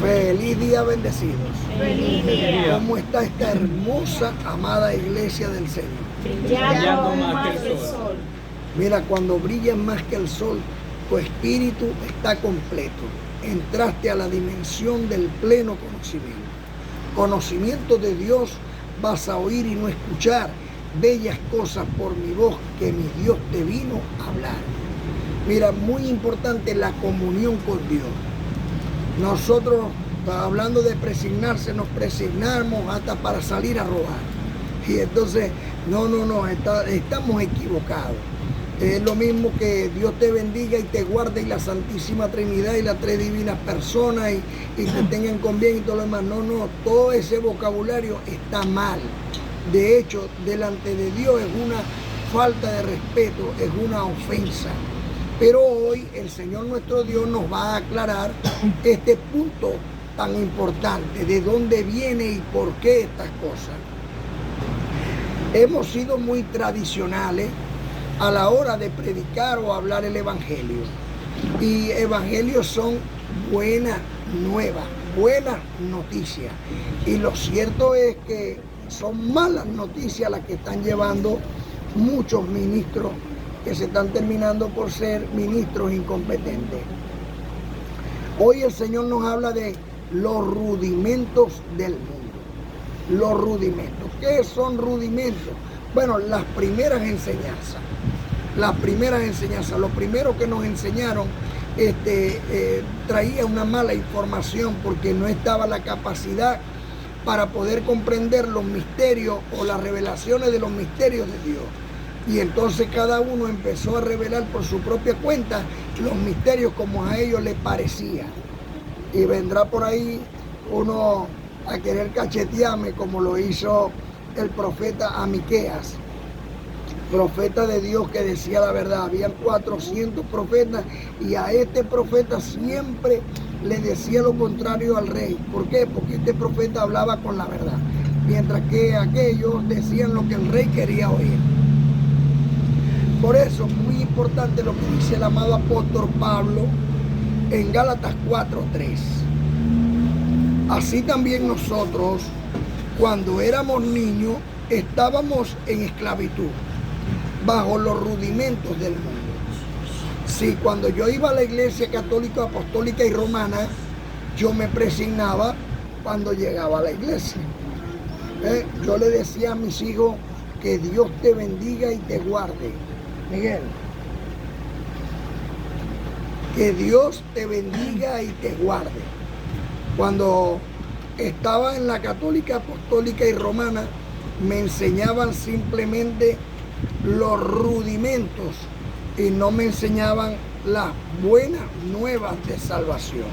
Feliz día, bendecidos. Feliz día. ¿Cómo está esta hermosa, amada iglesia del Señor? Brillando más que el sol. Mira, cuando brillas más que el sol, tu espíritu está completo. Entraste a la dimensión del pleno conocimiento. Conocimiento de Dios vas a oír y no escuchar bellas cosas por mi voz que mi Dios te vino a hablar. Mira, muy importante la comunión con Dios. Nosotros, hablando de presignarse, nos presignamos hasta para salir a robar. Y entonces, estamos equivocados. Es lo mismo que Dios te bendiga y te guarde y la Santísima Trinidad y las tres divinas personas y te tengan con bien y todo lo demás. No, todo ese vocabulario está mal. De hecho, delante de Dios es una falta de respeto, es una ofensa. Pero hoy el Señor nuestro Dios nos va a aclarar este punto tan importante, de dónde viene y por qué estas cosas. Hemos sido muy tradicionales a la hora de predicar o hablar el Evangelio. Y evangelios son buenas nuevas, buenas noticias. Y lo cierto es que son malas noticias las que están llevando muchos ministros que se están terminando por ser ministros incompetentes. Hoy el Señor nos habla de los rudimentos del mundo. Los rudimentos. ¿Qué son rudimentos? Bueno, las primeras enseñanzas. Las primeras enseñanzas. Lo primero que nos enseñaron traía una mala información porque no estaba la capacidad para poder comprender los misterios o las revelaciones de los misterios de Dios. Y entonces cada uno empezó a revelar por su propia cuenta los misterios como a ellos les parecía. Y vendrá por ahí uno a querer cachetearme como lo hizo el profeta Miqueas, profeta de Dios que decía la verdad. Habían 400 profetas y a este profeta siempre le decía lo contrario al rey. ¿Por qué? Porque este profeta hablaba con la verdad, mientras que aquellos decían lo que el rey quería oír. Por eso, muy importante lo que dice el amado apóstol Pablo en Gálatas 4:3. Así también nosotros, cuando éramos niños, estábamos en esclavitud, bajo los rudimentos del mundo. Sí, cuando yo iba a la iglesia católica, apostólica y romana, yo me presignaba cuando llegaba a la iglesia. Yo le decía a mis hijos que Dios te bendiga y te guarde. Miguel, que Dios te bendiga y te guarde. Cuando estaba en la católica, apostólica y romana, me enseñaban simplemente los rudimentos y no me enseñaban las buenas nuevas de salvación.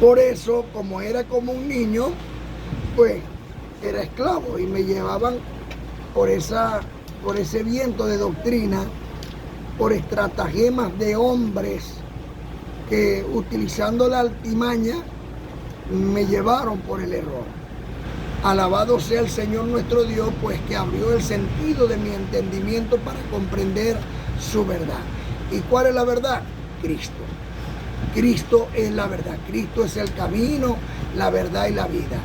Por eso, como era como un niño, pues era esclavo y me llevaban por ese viento de doctrina, por estratagemas de hombres que utilizando la altimaña me llevaron por el error. Alabado sea el Señor nuestro Dios, pues que abrió el sentido de mi entendimiento para comprender su verdad. ¿Y cuál es la verdad? Cristo. Cristo es la verdad. Cristo es el camino, la verdad y la vida.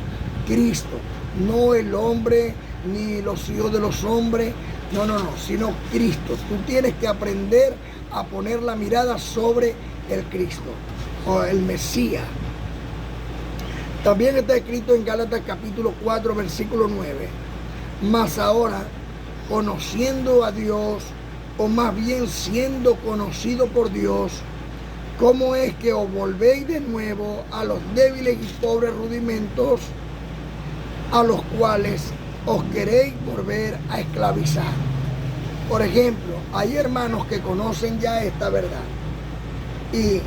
Cristo, no el hombre ni los hijos de los hombres, no, sino Cristo. Tú tienes que aprender a poner la mirada sobre el Cristo o el Mesías. También está escrito en Gálatas capítulo 4, versículo 9. Mas ahora, conociendo a Dios, o más bien siendo conocido por Dios, ¿cómo es que os volvéis de nuevo a los débiles y pobres rudimentos a los cuales os queréis volver a esclavizar? Por ejemplo, hay hermanos que conocen ya esta verdad y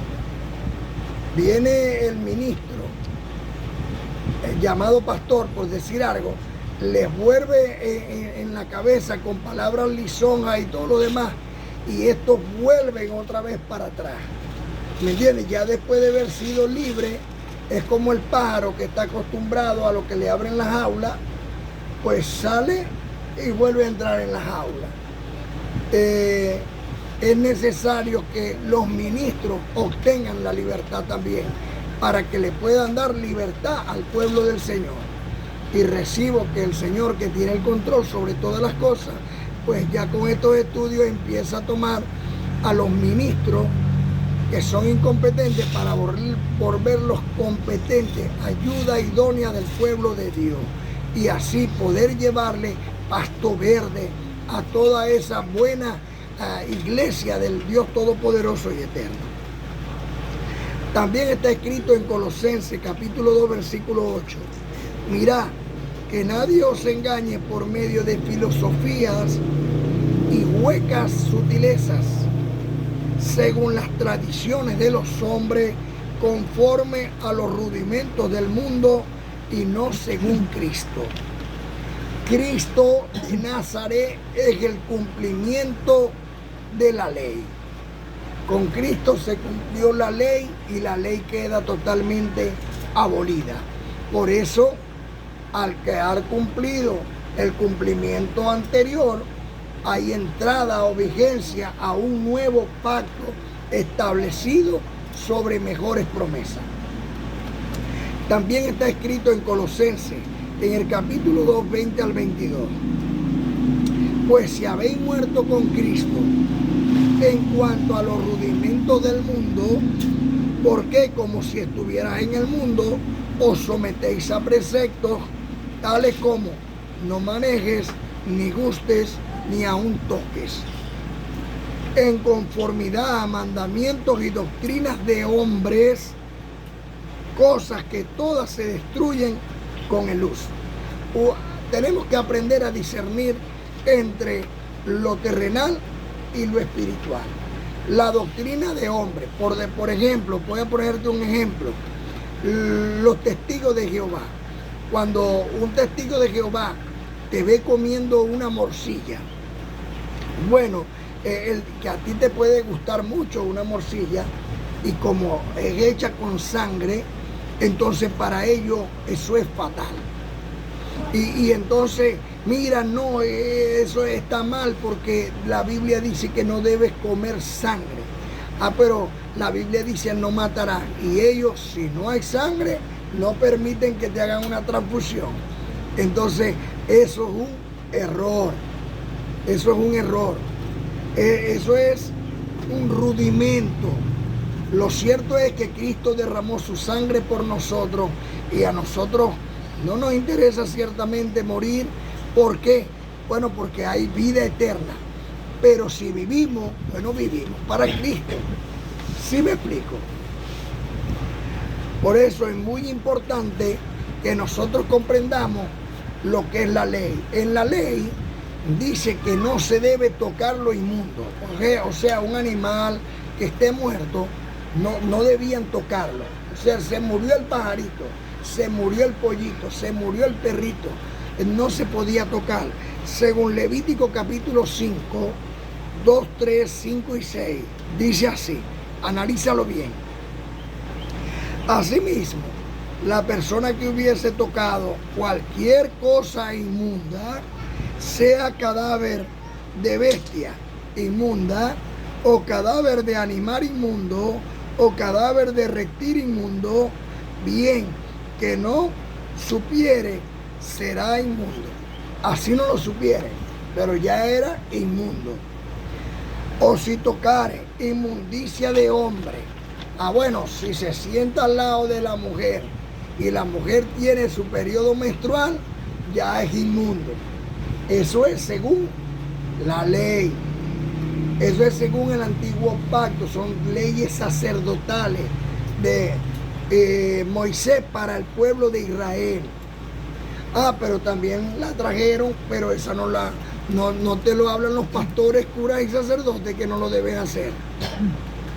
viene el ministro, el llamado pastor, por decir algo, les vuelve en la cabeza con palabras lisonjas y todo lo demás, y estos vuelven otra vez para atrás. ¿Me entiendes? Ya después de haber sido libre, es como el pájaro que está acostumbrado a lo que le abren las jaulas, pues sale y vuelve a entrar en la jaula. Es necesario que los ministros obtengan la libertad también para que le puedan dar libertad al pueblo del Señor. Y recibo que el Señor, que tiene el control sobre todas las cosas, pues ya con estos estudios empieza a tomar a los ministros que son incompetentes para volverlos competentes, ayuda idónea del pueblo de Dios, y así poder llevarle pasto verde a toda esa buena iglesia del Dios Todopoderoso y Eterno. También está escrito en Colosenses capítulo 2 versículo 8: mirad que nadie os engañe por medio de filosofías y huecas sutilezas, según las tradiciones de los hombres, conforme a los rudimentos del mundo y no según Cristo. Cristo de Nazaret es el cumplimiento de la ley. Con Cristo se cumplió la ley y la ley queda totalmente abolida. Por eso, al quedar cumplido el cumplimiento anterior, hay entrada o vigencia a un nuevo pacto establecido sobre mejores promesas. También está escrito en Colosenses, en el capítulo 2, 20 al 22. Pues si habéis muerto con Cristo en cuanto a los rudimentos del mundo, porque como si estuvieras en el mundo, os sometéis a preceptos tales como: no manejes, ni gustes, ni aun toques, en conformidad a mandamientos y doctrinas de hombres, cosas que todas se destruyen con el uso. Tenemos que aprender a discernir entre lo terrenal y lo espiritual. La doctrina de hombres, por ejemplo, voy a ponerte un ejemplo: los testigos de Jehová. Cuando un testigo de Jehová te ve comiendo una morcilla, bueno, que a ti te puede gustar mucho una morcilla, y como es hecha con sangre, entonces para ellos eso es fatal. Y entonces, mira, no, eso está mal porque la Biblia dice que no debes comer sangre. Pero la Biblia dice: no matarás. Y ellos, si no hay sangre, no permiten que te hagan una transfusión. Entonces, eso es un error. Eso es un error. Eso es un rudimento. Lo cierto es que Cristo derramó su sangre por nosotros, y a nosotros no nos interesa ciertamente morir. ¿Por qué? Bueno, porque hay vida eterna. Pero si vivimos, bueno, vivimos para Cristo. ¿Sí me explico? Por eso es muy importante que nosotros comprendamos lo que es la ley. En la ley dice que no se debe tocar lo inmundo. O sea, un animal que esté muerto, no debían tocarlo. O sea, se murió el pajarito, se murió el pollito, se murió el perrito, no se podía tocar. Según Levítico capítulo 5, 2, 3, 5 y 6, dice así, analízalo bien. Asimismo, la persona que hubiese tocado cualquier cosa inmunda, sea cadáver de bestia inmunda, o cadáver de animal inmundo, o cadáver de reptil inmundo, bien que no supiere, será inmundo. Así no lo supiere, pero ya era inmundo. O si tocare inmundicia de hombre, bueno, si se sienta al lado de la mujer y la mujer tiene su periodo menstrual, ya es inmundo. Eso es según la ley. Eso es según el antiguo pacto. Son leyes sacerdotales de Moisés para el pueblo de Israel. Pero también la trajeron, pero esa no te lo hablan los pastores, curas y sacerdotes, que no lo deben hacer.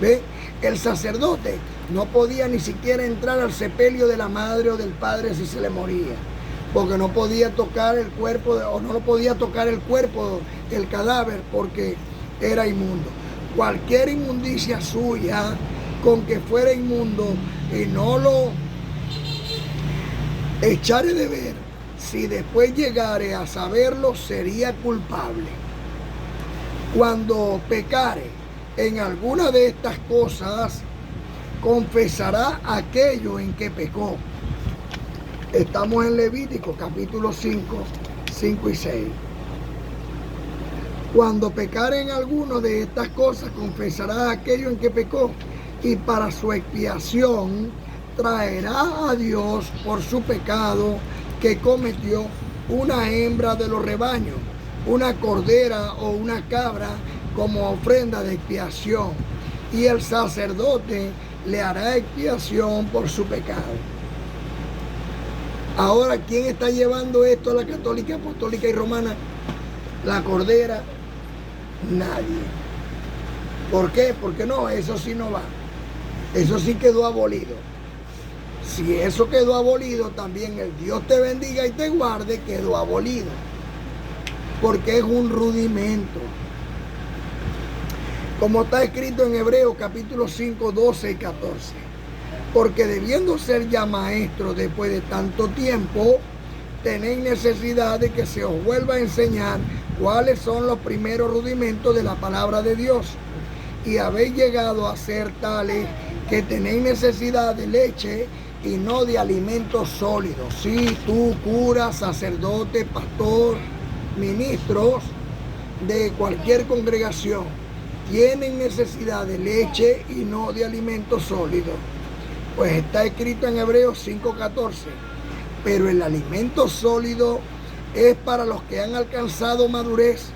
¿Ve? El sacerdote no podía ni siquiera entrar al sepelio de la madre o del padre si se le moría, porque no podía tocar el cuerpo, o no lo podía tocar el cuerpo, el cadáver, porque era inmundo. Cualquier inmundicia suya, con que fuera inmundo y no lo echare de ver, si después llegare a saberlo, sería culpable. Cuando pecare en alguna de estas cosas, confesará aquello en que pecó. Estamos en Levítico capítulo 5, 5 y 6. Cuando pecaren alguno de estas cosas, confesará aquello en que pecó, y para su expiación traerá a Dios por su pecado que cometió una hembra de los rebaños, una cordera o una cabra como ofrenda de expiación, y el sacerdote le hará expiación por su pecado. Ahora, ¿quién está llevando esto a la católica, apostólica y romana? La cordera, nadie. ¿Por qué? Porque no, eso sí no va. Eso sí quedó abolido. Si eso quedó abolido, también el Dios te bendiga y te guarde quedó abolido. Porque es un rudimento. Como está escrito en Hebreos capítulo 5, 12 y 14. Porque debiendo ser ya maestros después de tanto tiempo, tenéis necesidad de que se os vuelva a enseñar cuáles son los primeros rudimentos de la palabra de Dios. Y habéis llegado a ser tales que tenéis necesidad de leche y no de alimentos sólidos. Sí, tú, cura, sacerdote, pastor, ministros de cualquier congregación, tienen necesidad de leche y no de alimentos sólidos. Pues está escrito en Hebreos 5:14, pero el alimento sólido es para los que han alcanzado madurez,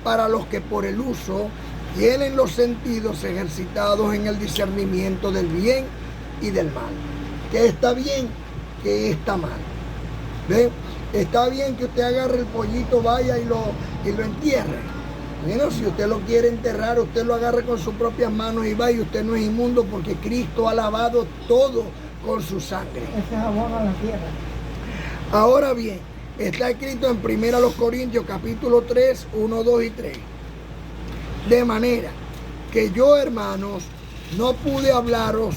para los que por el uso tienen los sentidos ejercitados en el discernimiento del bien y del mal. ¿Qué está bien? ¿Qué está mal? ¿Ve? Está bien que usted agarre el pollito, vaya y lo entierre. Bueno, si usted lo quiere enterrar, usted lo agarre con sus propias manos y va, y usted no es inmundo porque Cristo ha lavado todo con su sangre. Ese es abono a la tierra. Ahora bien, está escrito en 1 Corintios capítulo 3, 1, 2 y 3. De manera que yo, hermanos, no pude hablaros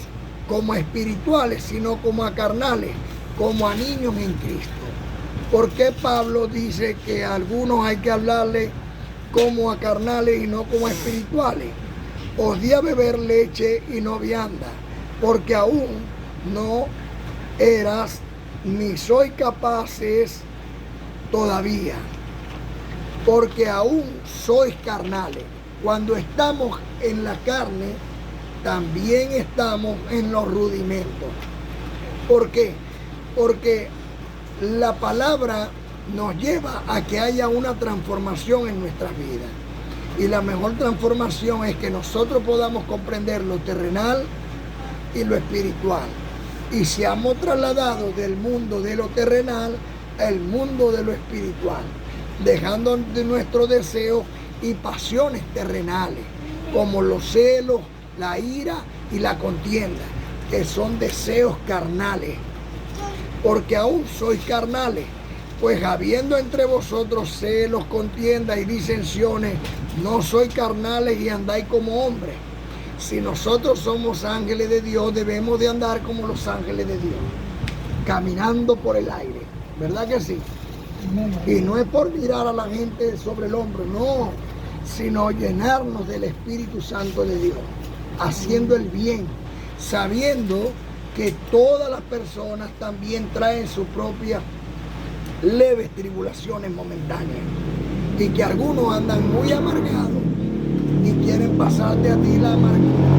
como a espirituales, sino como a carnales, como a niños en Cristo. ¿Por qué Pablo dice que a algunos hay que hablarle como a carnales y no como a espirituales? Os di a beber leche y no vianda, porque aún no eras ni soy capaces todavía, porque aún sois carnales. Cuando estamos en la carne, también estamos en los rudimentos. ¿Por qué? Porque la palabra nos lleva a que haya una transformación en nuestras vidas. Y la mejor transformación es que nosotros podamos comprender lo terrenal y lo espiritual. Y seamos trasladados del mundo de lo terrenal al mundo de lo espiritual, dejando de nuestros deseos y pasiones terrenales, como los celos, la ira y la contienda, que son deseos carnales. Porque aún sois carnales, pues habiendo entre vosotros celos, contiendas y disensiones, no sois carnales y andáis como hombres. Si nosotros somos ángeles de Dios, debemos de andar como los ángeles de Dios, caminando por el aire, ¿verdad que sí? Y no es por mirar a la gente sobre el hombro, no, sino llenarnos del Espíritu Santo de Dios, haciendo el bien, sabiendo que todas las personas también traen sus propias leves tribulaciones momentáneas, y que algunos andan muy amargados y quieren pasarte a ti la amargura.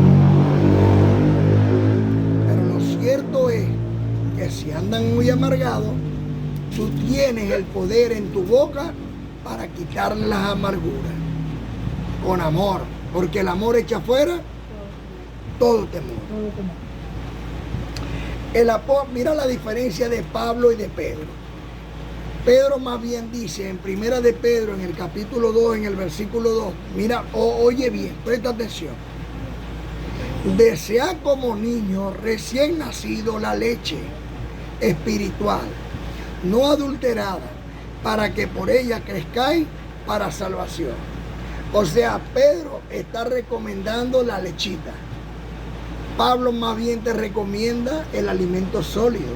Pero lo cierto es que si andan muy amargados, tú tienes el poder en tu boca para quitarle las amarguras con amor, porque el amor echa fuera todo temor. Mira la diferencia de Pablo y de Pedro. Pedro más bien dice en Primera de Pedro, en el capítulo 2, en el versículo 2, mira, oye bien, presta atención. Desead como niño recién nacido la leche espiritual, no adulterada, para que por ella crezcáis para salvación. O sea, Pedro está recomendando la lechita. Pablo más bien te recomienda el alimento sólido.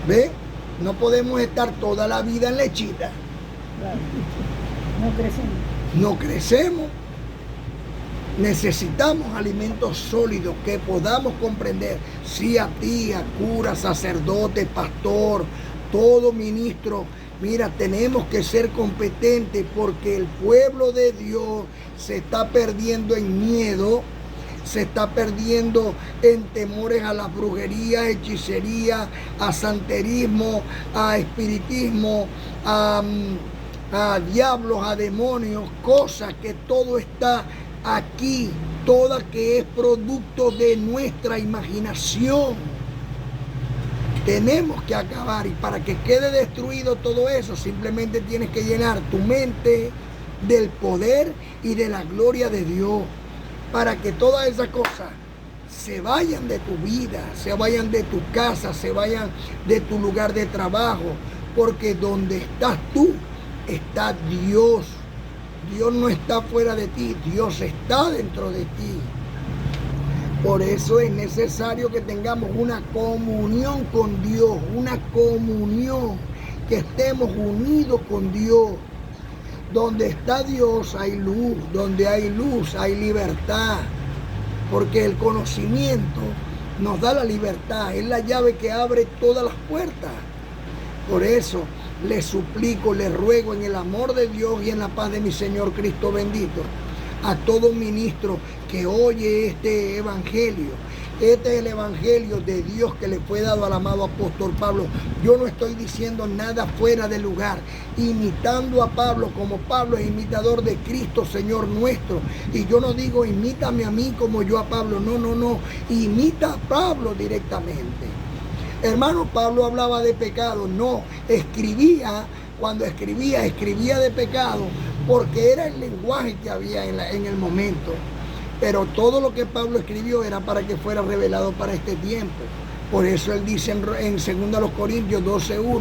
¿Ve? No podemos estar toda la vida en lechita. Claro. No crecemos. No crecemos. Necesitamos alimentos sólidos que podamos comprender. Sí, a ti, a cura, sacerdote, pastor, todo ministro. Mira, tenemos que ser competentes porque el pueblo de Dios se está perdiendo en miedo, se está perdiendo en temores a la brujería, hechicería, a santerismo, a espiritismo, a diablos, a demonios, cosas que todo está aquí, toda que es producto de nuestra imaginación. Tenemos que acabar, y para que quede destruido todo eso, simplemente tienes que llenar tu mente del poder y de la gloria de Dios, para que todas esas cosas se vayan de tu vida, se vayan de tu casa, se vayan de tu lugar de trabajo, porque donde estás tú, está Dios. Dios no está fuera de ti, Dios está dentro de ti. Por eso es necesario que tengamos una comunión con Dios, una comunión, que estemos unidos con Dios. Donde está Dios hay luz, donde hay luz hay libertad, porque el conocimiento nos da la libertad, es la llave que abre todas las puertas. Por eso le suplico, le ruego en el amor de Dios y en la paz de mi Señor Cristo bendito, a todo ministro que oye este evangelio. Este es el evangelio de Dios que le fue dado al amado apóstol Pablo. Yo no estoy diciendo nada fuera de lugar, imitando a Pablo, como Pablo es imitador de Cristo, Señor nuestro. Y yo no digo imítame a mí como yo a Pablo, no, imita a Pablo directamente. Hermano, Pablo hablaba de pecado, no, escribía, cuando escribía de pecado, porque era el lenguaje que había en el momento. Pero todo lo que Pablo escribió era para que fuera revelado para este tiempo. Por eso él dice en 2 Corintios 12:1,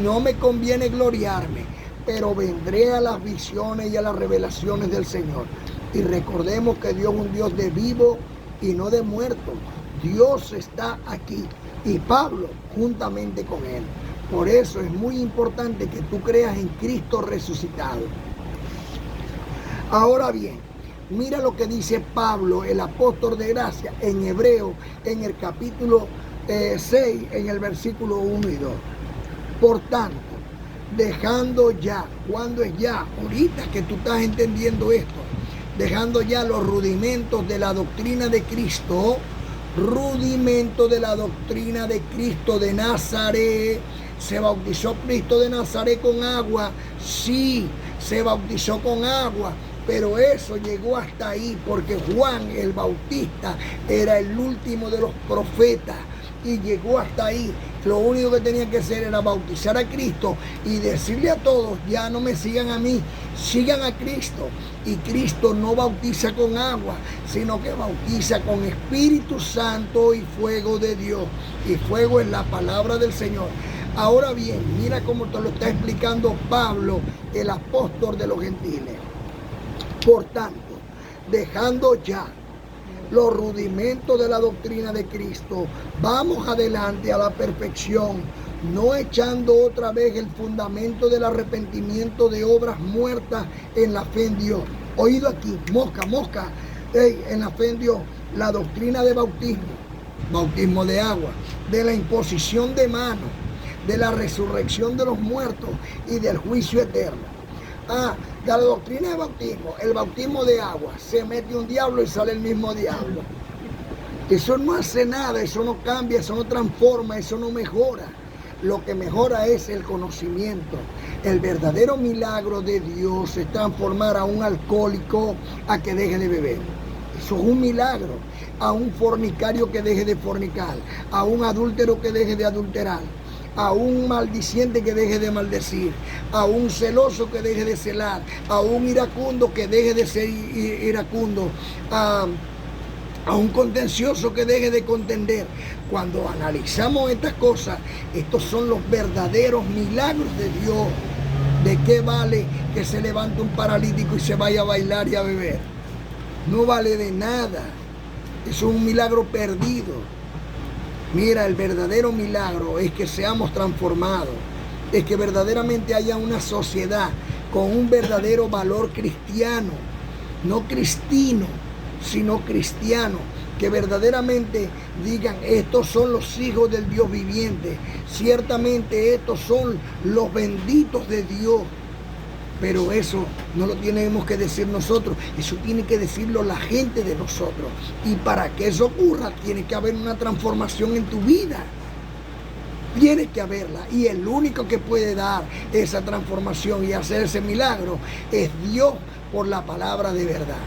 no me conviene gloriarme, pero vendré a las visiones y a las revelaciones del Señor. Y recordemos que Dios es un Dios de vivo y no de muerto. Dios está aquí y Pablo juntamente con él. Por eso es muy importante que tú creas en Cristo resucitado. Ahora bien, mira lo que dice Pablo, el apóstol de gracia, en Hebreo, en el capítulo 6, en el versículo 1 y 2. Por tanto, dejando ya, ¿cuándo es ya? Ahorita que tú estás entendiendo esto, dejando ya los rudimentos de la doctrina de Cristo, rudimento de la doctrina de Cristo de Nazaret. ¿Se bautizó Cristo de Nazaret con agua? Sí, se bautizó con agua, pero eso llegó hasta ahí porque Juan el Bautista era el último de los profetas y llegó hasta ahí. Lo único que tenía que hacer era bautizar a Cristo y decirle a todos, ya no me sigan a mí, sigan a Cristo. Y Cristo no bautiza con agua, sino que bautiza con Espíritu Santo y fuego de Dios. Y fuego es la palabra del Señor. Ahora bien, mira cómo te lo está explicando Pablo, el apóstol de los gentiles. Por tanto, dejando ya los rudimentos de la doctrina de Cristo, vamos adelante a la perfección, no echando otra vez el fundamento del arrepentimiento de obras muertas en la fe en Dios. Oído aquí, mosca, en la fe en Dios, la doctrina de bautismo de agua, de la imposición de manos, de la resurrección de los muertos y del juicio eterno. De la doctrina de bautismo, el bautismo de agua, se mete un diablo y sale el mismo diablo. Eso no hace nada, eso no cambia, eso no transforma, eso no mejora. Lo que mejora es el conocimiento. El verdadero milagro de Dios es transformar a un alcohólico a que deje de beber. Eso es un milagro. A un fornicario que deje de fornicar, a un adúltero que deje de adulterar, a un maldiciente que deje de maldecir, a un celoso que deje de celar, a un iracundo que deje de ser iracundo, a un contencioso que deje de contender. Cuando analizamos estas cosas, estos son los verdaderos milagros de Dios. ¿De qué vale que se levante un paralítico y se vaya a bailar y a beber? No vale de nada. Eso es un milagro perdido. Mira, el verdadero milagro es que seamos transformados, es que verdaderamente haya una sociedad con un verdadero valor cristiano, no cristino, sino cristianos que verdaderamente digan: estos son los hijos del Dios viviente, ciertamente estos son los benditos de Dios. Pero eso no lo tenemos que decir nosotros, eso tiene que decirlo la gente de nosotros. Y para que eso ocurra, tiene que haber una transformación en tu vida. Tiene que haberla. Y el único que puede dar esa transformación y hacer ese milagro es Dios, por la palabra de verdad.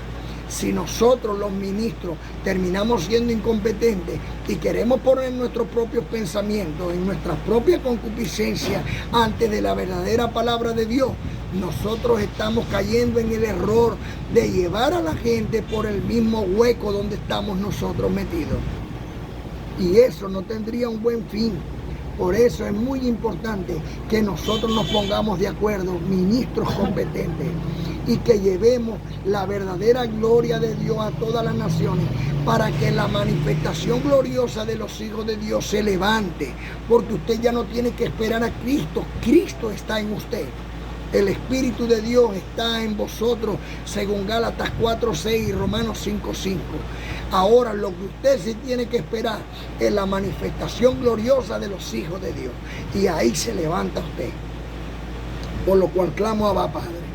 Si nosotros los ministros terminamos siendo incompetentes y queremos poner nuestros propios pensamientos, en nuestra propia concupiscencia antes de la verdadera palabra de Dios, nosotros estamos cayendo en el error de llevar a la gente por el mismo hueco donde estamos nosotros metidos. Y eso no tendría un buen fin. Por eso es muy importante que nosotros nos pongamos de acuerdo, ministros competentes, y que llevemos la verdadera gloria de Dios a todas las naciones, para que la manifestación gloriosa de los hijos de Dios se levante, porque usted ya no tiene que esperar a Cristo. Cristo está en usted. El Espíritu de Dios está en vosotros, según Gálatas 4:6 y Romanos 5:5. Ahora lo que usted sí tiene que esperar es la manifestación gloriosa de los hijos de Dios. Y ahí se levanta usted. Por lo cual clamo a Abba Padre.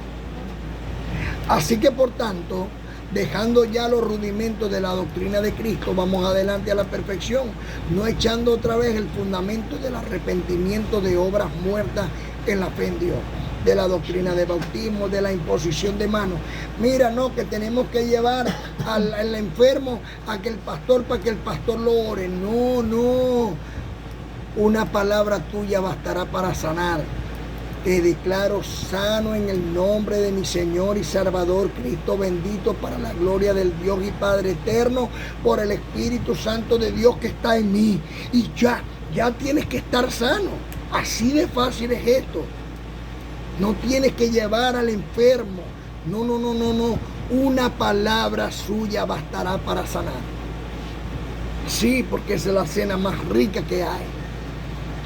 Así que por tanto, dejando ya los rudimentos de la doctrina de Cristo, vamos adelante a la perfección, no echando otra vez el fundamento del arrepentimiento de obras muertas en la fe en Dios, de la doctrina de bautismo, de la imposición de manos. Mira, no, que tenemos que llevar al enfermo a que el pastor, para que el pastor lo ore. No, no. Una palabra tuya bastará para sanar. Te declaro sano en el nombre de mi Señor y Salvador Cristo bendito, para la gloria del Dios y Padre eterno, por el Espíritu Santo de Dios que está en mí. Y ya tienes que estar sano. Así de fácil es esto. No tienes que llevar al enfermo. No. Una palabra suya bastará para sanar. Sí, porque es la cena más rica que hay.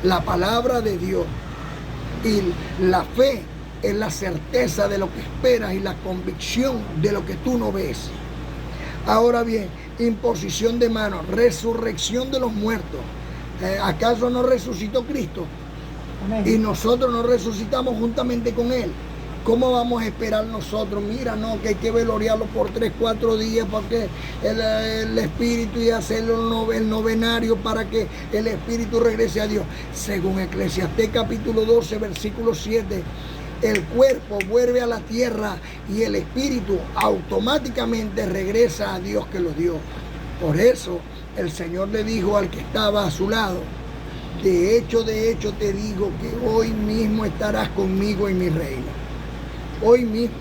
La palabra de Dios. Y la fe es la certeza de lo que esperas y la convicción de lo que tú no ves. Ahora bien, imposición de manos, resurrección de los muertos. ¿Acaso no resucitó Cristo? Amén. Y nosotros nos resucitamos juntamente con Él. ¿Cómo vamos a esperar nosotros? Mira, no, que hay que veloriarlo por 3-4 días para que el espíritu, y hacerlo el novenario para que el espíritu regrese a Dios. Según Eclesiastés capítulo 12, versículo 7, el cuerpo vuelve a la tierra y el espíritu automáticamente regresa a Dios que lo dio. Por eso el Señor le dijo al que estaba a su lado: de hecho te digo que hoy mismo estarás conmigo en mi reino. Hoy mismo.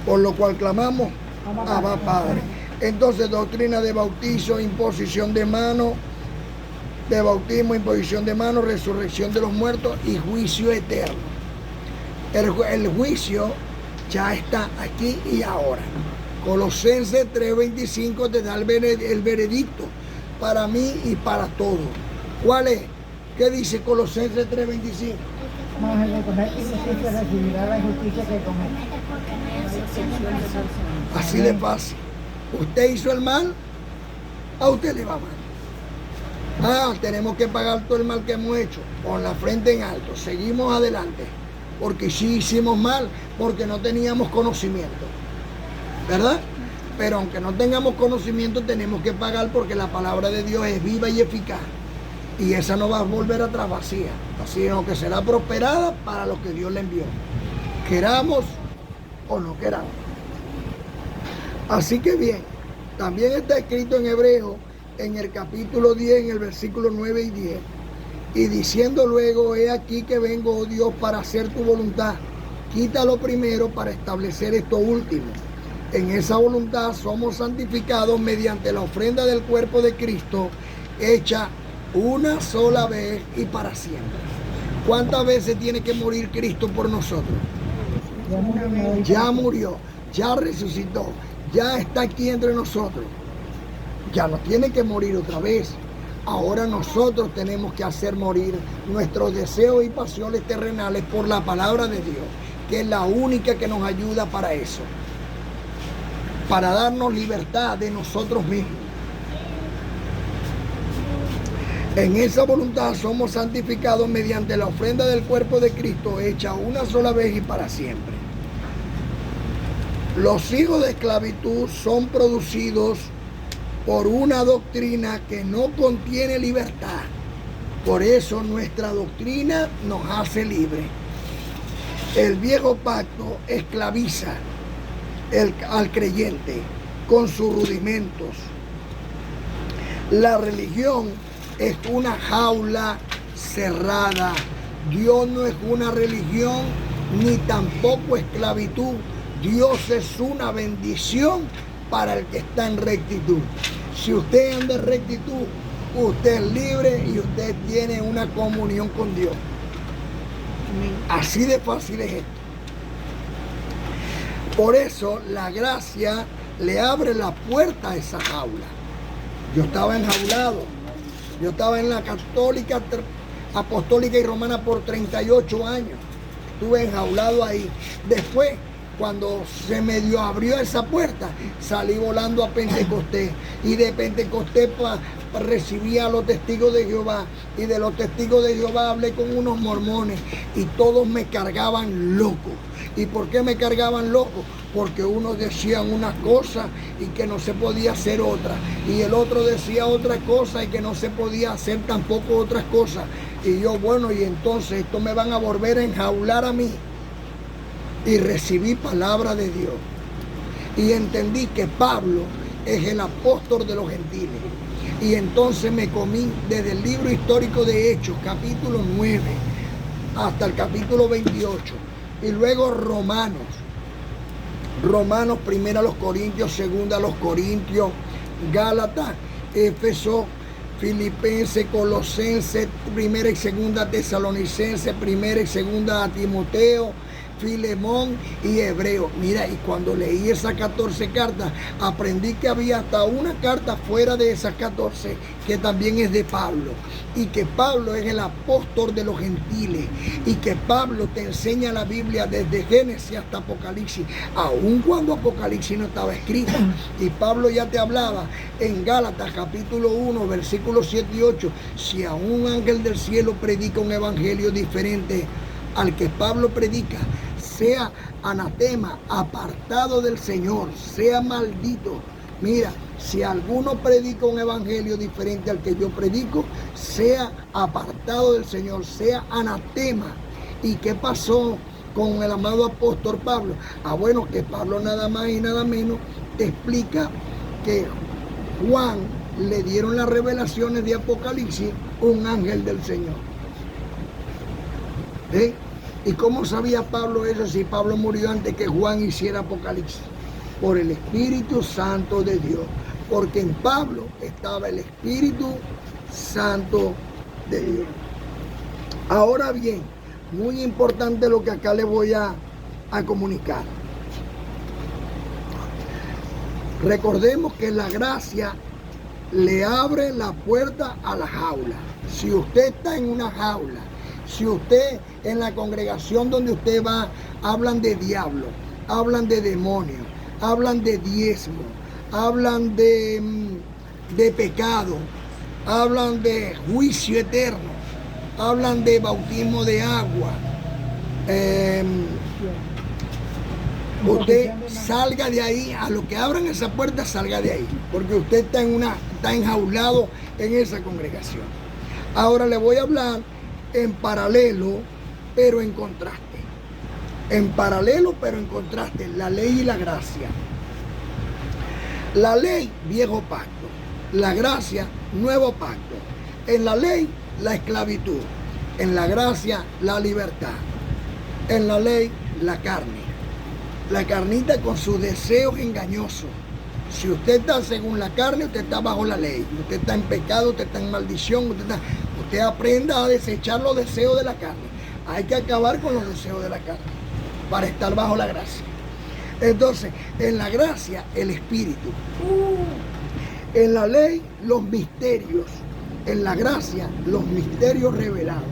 Por lo cual clamamos Abba Padre. Entonces, doctrina de bautizo, imposición de mano, de bautismo, imposición de mano, resurrección de los muertos y juicio eterno. El juicio ya está aquí y ahora. Colosenses 3:25 te da el veredicto para mí y para todos. ¿Cuál es? ¿Qué dice Colosenses 3:25? Mas el que comete injusticia recibirá la injusticia que comete. Así de fácil. Usted hizo el mal, a usted le va mal. Tenemos que pagar todo el mal que hemos hecho, con la frente en alto. Seguimos adelante, porque sí hicimos mal, porque no teníamos conocimiento, ¿verdad? Pero aunque no tengamos conocimiento, tenemos que pagar, porque la palabra de Dios es viva y eficaz. Y esa no va a volver atrás vacía, sino que será prosperada para lo que Dios le envió, queramos o no queramos. Así que bien, también está escrito en Hebreo, en el capítulo 10, en el versículo 9 y 10, y diciendo luego: he aquí que vengo, oh Dios, para hacer tu voluntad. Quita lo primero para establecer esto último. En esa voluntad somos santificados mediante la ofrenda del cuerpo de Cristo, hecha una sola vez y para siempre. ¿Cuántas veces tiene que morir Cristo por nosotros? Ya murió, ya resucitó, ya está aquí entre nosotros. Ya no tiene que morir otra vez. Ahora nosotros tenemos que hacer morir nuestros deseos y pasiones terrenales por la palabra de Dios, que es la única que nos ayuda para eso. para darnos libertad de nosotros mismos. En esa voluntad somos santificados mediante la ofrenda del cuerpo de Cristo hecha una sola vez y para siempre. Los hijos de esclavitud son producidos por una doctrina que no contiene libertad. Por eso nuestra doctrina nos hace libres. El viejo pacto esclaviza al creyente con sus rudimentos. La religión es una jaula cerrada. Dios no es una religión ni tampoco esclavitud. Dios es una bendición para el que está en rectitud. Si usted anda en rectitud, usted es libre y usted tiene una comunión con Dios. Así de fácil es esto. Por eso la gracia le abre la puerta a esa jaula. Yo estaba enjaulado. Yo estaba en la católica, apostólica y romana por 38 años. Estuve enjaulado ahí. Después, cuando se medio abrió esa puerta, salí volando a Pentecostés. Y de Pentecostés recibí a los testigos de Jehová. Y de los testigos de Jehová hablé con unos mormones. Y todos me cargaban loco. ¿Y por qué me cargaban loco? Porque unos decían una cosa y que no se podía hacer otra. Y el otro decía otra cosa y que no se podía hacer tampoco otras cosas. Y yo, bueno, y entonces esto me van a volver a enjaular a mí. Y recibí palabra de Dios. Y entendí que Pablo es el apóstol de los gentiles. Y entonces me comí desde el libro histórico de Hechos, capítulo 9, hasta el capítulo 28. Y luego Romanos, primera a los Corintios, segunda a los Corintios, Gálatas, Éfeso, Filipenses, Colosenses, primera y segunda Tesalonicenses, primera y segunda a Timoteo, Filemón y Hebreo. Mira, y cuando leí esas 14 cartas, aprendí que había hasta una carta fuera de esas 14 que también es de Pablo. Y que Pablo es el apóstol de los gentiles. Y que Pablo te enseña la Biblia desde Génesis hasta Apocalipsis, aun cuando Apocalipsis no estaba escrito. Y Pablo ya te hablaba en Gálatas capítulo 1, versículos 7 y 8. Si a un ángel del cielo predica un evangelio diferente al que Pablo predica, sea anatema, apartado del Señor, sea maldito. Mira, si alguno predica un evangelio diferente al que yo predico, sea apartado del Señor, sea anatema. ¿Y qué pasó con el amado apóstol Pablo? Bueno, que Pablo nada más y nada menos te explica que Juan le dieron las revelaciones de Apocalipsis un ángel del Señor. ¿Eh? ¿Y cómo sabía Pablo eso si Pablo murió antes que Juan hiciera Apocalipsis? Por el Espíritu Santo de Dios. Porque en Pablo estaba el Espíritu Santo de Dios. Ahora bien, muy importante lo que acá les voy a comunicar. Recordemos que la gracia le abre la puerta a la jaula. Si usted está en una jaula, si usted en la congregación donde usted va, hablan de diablo, hablan de demonios, hablan de diezmo, hablan de pecado, hablan de juicio eterno, hablan de bautismo de agua. Usted salga de ahí, a lo que abran esa puerta, salga de ahí, porque usted está enjaulado en esa congregación. Ahora le voy a hablar en paralelo, pero en contraste. En paralelo, pero en contraste, la ley y la gracia. La ley, viejo pacto. La gracia, nuevo pacto. En la ley, la esclavitud. En la gracia, la libertad. En la ley, la carne. La carnita con sus deseos engañosos. Si usted está según la carne, usted está bajo la ley. Usted está en pecado, usted está en maldición. Usted aprenda a desechar los deseos de la carne. Hay que acabar con los deseos de la carne para estar bajo la gracia. Entonces, en la gracia, el Espíritu. En la ley, los misterios. En la gracia, los misterios revelados.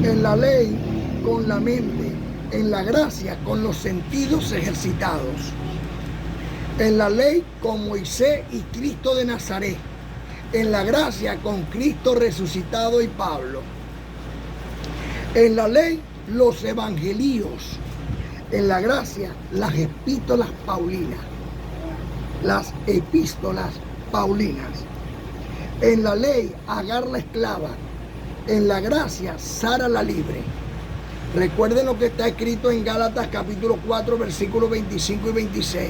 En la ley, con la mente. En la gracia, con los sentidos ejercitados. En la ley con Moisés y Cristo de Nazaret. En la gracia con Cristo resucitado y Pablo. En la ley los evangelios. En la gracia las epístolas paulinas. Las epístolas paulinas. En la ley Agar la esclava. En la gracia Sara la libre. Recuerden lo que está escrito en Gálatas capítulo 4 versículos 25 y 26.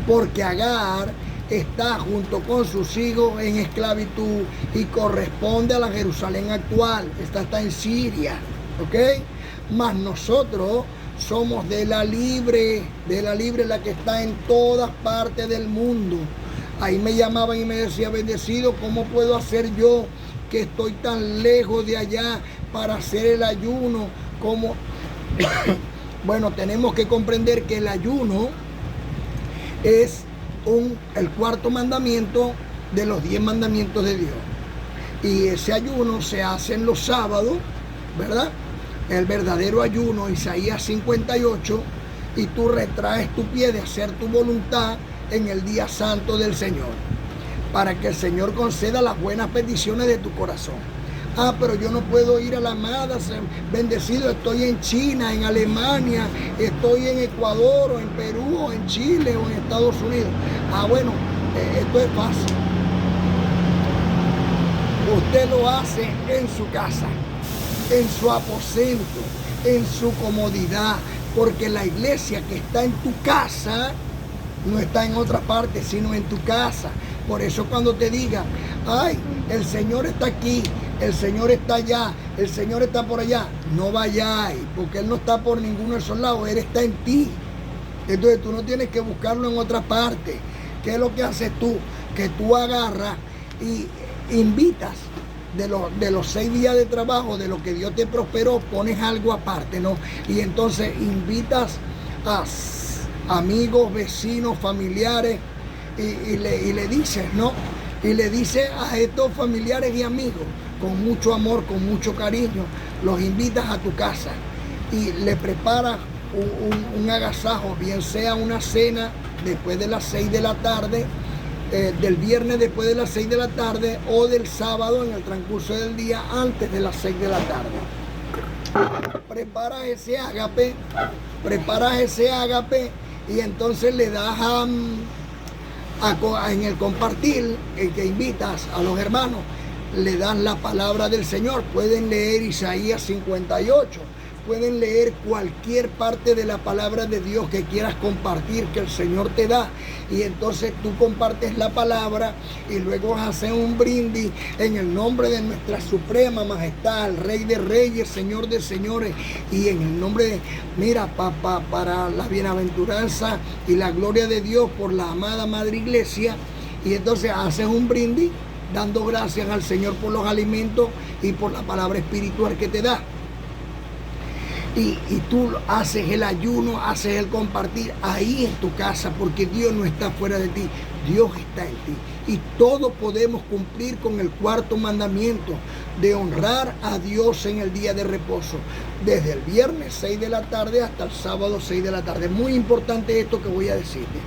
Porque Agar está junto con sus hijos en esclavitud y corresponde a la Jerusalén actual. Esta está en Siria, ¿ok? Mas nosotros somos de la libre la que está en todas partes del mundo. Ahí me llamaban y me decían, bendecido, ¿cómo puedo hacer yo que estoy tan lejos de allá para hacer el ayuno? ¿Cómo? Bueno, tenemos que comprender que el ayuno es el cuarto mandamiento de los 10 mandamientos de Dios. Y ese ayuno se hace en los sábados, ¿verdad? El verdadero ayuno, Isaías 58, y tú retraes tu pie de hacer tu voluntad en el día santo del Señor, para que el Señor conceda las buenas peticiones de tu corazón. Ah, pero yo no puedo ir a la amada, bendecido, estoy en China, en Alemania, estoy en Ecuador, o en Perú, o en Chile, o en Estados Unidos. Ah, bueno, esto es fácil. Usted lo hace en su casa, en su aposento, en su comodidad, porque la iglesia que está en tu casa no está en otra parte, sino en tu casa. Por eso cuando te diga, ay, el Señor está aquí, el Señor está allá, el Señor está por allá, no vayáis, porque Él no está por ninguno de esos lados, Él está en ti. Entonces tú no tienes que buscarlo en otra parte. ¿Qué es lo que haces tú? Que tú agarras y invitas de los 6 días de trabajo, de lo que Dios te prosperó, pones algo aparte, ¿no? Y entonces invitas a amigos, vecinos, familiares, y le dices, ¿no? Y le dices a estos familiares y amigos, con mucho amor, con mucho cariño, los invitas a tu casa y le preparas un agasajo, bien sea una cena después de las 6 de la tarde, del viernes después de las 6 de la tarde, o del sábado en el transcurso del día antes de las 6 de la tarde. Preparas ese ágape y entonces le das en el compartir, el que invitas a los hermanos, le das la palabra del Señor. Pueden leer Isaías 58, pueden leer cualquier parte de la palabra de Dios que quieras compartir, que el Señor te da, y entonces tú compartes la palabra y luego haces un brindis en el nombre de nuestra suprema majestad, el Rey de Reyes, Señor de Señores, y en el nombre de, mira, para la bienaventuranza y la gloria de Dios por la amada Madre Iglesia. Y entonces haces un brindis dando gracias al Señor por los alimentos y por la palabra espiritual que te da. Y tú haces el ayuno, haces el compartir ahí en tu casa, porque Dios no está fuera de ti, Dios está en ti. Y todos podemos cumplir con el cuarto mandamiento de honrar a Dios en el día de reposo, desde el viernes 6 de la tarde hasta el sábado 6 de la tarde. Muy importante esto que voy a decirte.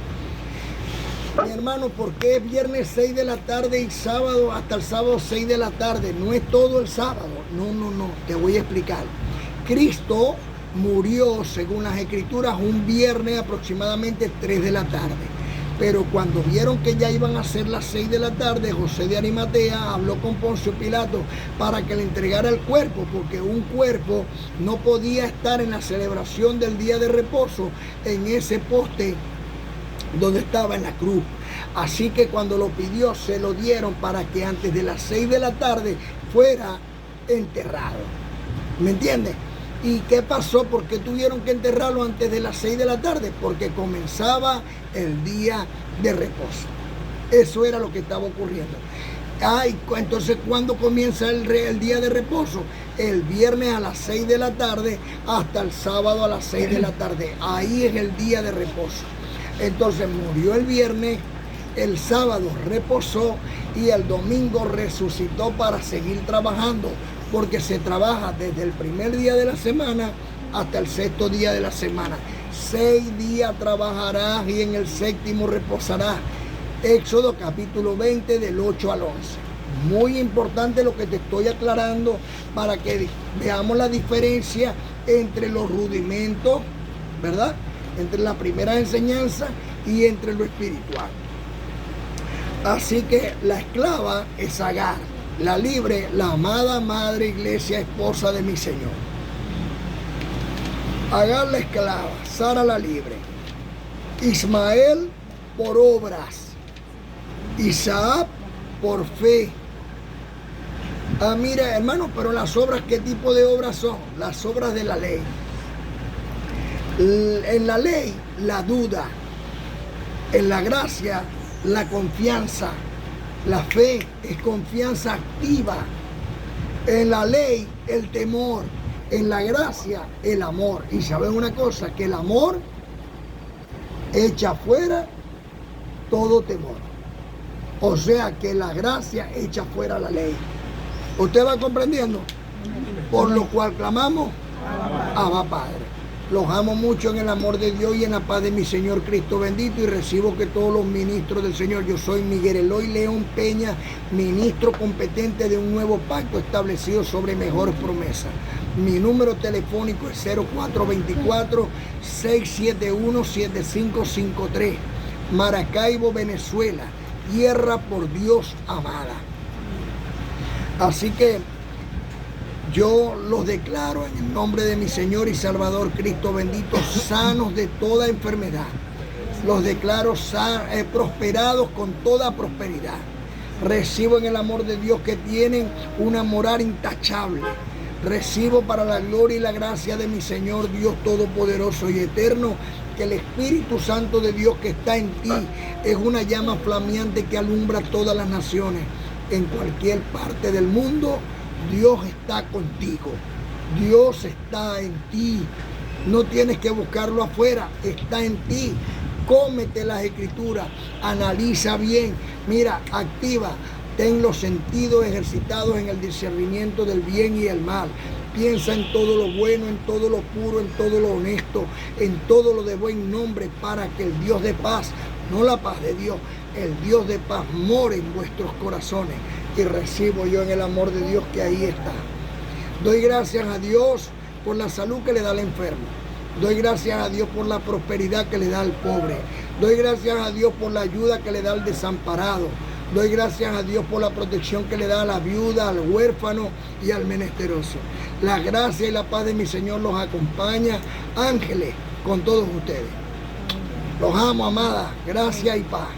Mi hermano, ¿por qué es viernes 6 de la tarde y sábado hasta el sábado 6 de la tarde? No es todo el sábado, no, te voy a explicar. Cristo murió, según las Escrituras, un viernes aproximadamente 3 de la tarde. Pero cuando vieron que ya iban a ser las 6 de la tarde, José de Arimatea habló con Poncio Pilato para que le entregara el cuerpo, porque un cuerpo no podía estar en la celebración del día de reposo en ese poste donde estaba en la cruz. Así que cuando lo pidió, se lo dieron para que antes de las 6 de la tarde fuera enterrado. ¿Me entiendes? ¿Y qué pasó? ¿Por qué tuvieron que enterrarlo antes de las 6 de la tarde? Porque comenzaba el día de reposo. Eso era lo que estaba ocurriendo. Entonces, ¿cuándo comienza el día de reposo? El viernes a las 6 de la tarde hasta el sábado a las 6 de la tarde. Ahí es el día de reposo. Entonces murió el viernes, el sábado reposó y el domingo resucitó para seguir trabajando, porque se trabaja desde el primer día de la semana hasta el 6º día de la semana. 6 días trabajarás y en el séptimo reposarás. Éxodo capítulo 20 del 8 al 11. Muy importante lo que te estoy aclarando para que veamos la diferencia entre los rudimentos, ¿verdad? Entre la primera enseñanza y entre lo espiritual. Así que la esclava es Agar, la libre, la amada madre iglesia, esposa de mi Señor. Agar la esclava, Sara la libre, Ismael por obras, Isaac por fe. Ah, mira, hermano, pero las obras, ¿qué tipo de obras son? Las obras de la ley. En la ley, la duda. En la gracia, la confianza. La fe es confianza activa. En la ley, el temor. En la gracia, el amor. Y saben una cosa, que el amor echa fuera todo temor. O sea que la gracia echa fuera la ley. ¿Usted va comprendiendo? Por lo cual clamamos, Abba Padre. Los amo mucho en el amor de Dios y en la paz de mi Señor Cristo bendito, y recibo que todos los ministros del Señor, yo soy Miguel Eloy León Peña, ministro competente de un nuevo pacto establecido sobre mejores promesas. Mi número telefónico es 0424-671-7553, Maracaibo, Venezuela, tierra por Dios amada. Así que yo los declaro en el nombre de mi Señor y Salvador Cristo bendito, sanos de toda enfermedad. Los declaro prosperados con toda prosperidad. Recibo en el amor de Dios que tienen una moral intachable. Recibo para la gloria y la gracia de mi Señor Dios Todopoderoso y Eterno, que el Espíritu Santo de Dios que está en ti es una llama flameante que alumbra todas las naciones. En cualquier parte del mundo, Dios está contigo. Dios está en ti. No tienes que buscarlo afuera, está en ti. Cómete las escrituras, analiza bien, mira, activa, ten los sentidos ejercitados en el discernimiento del bien y el mal. Piensa en todo lo bueno, en todo lo puro, en todo lo honesto, en todo lo de buen nombre, para que el Dios de paz, no la paz de Dios, el Dios de paz more en vuestros corazones. Y recibo yo en el amor de Dios que ahí está. Doy gracias a Dios por la salud que le da al enfermo. Doy gracias a Dios por la prosperidad que le da al pobre. Doy gracias a Dios por la ayuda que le da al desamparado. Doy gracias a Dios por la protección que le da a la viuda, al huérfano y al menesteroso. La gracia y la paz de mi Señor los acompaña. Ángeles con todos ustedes. Los amo, amada. Gracia y paz.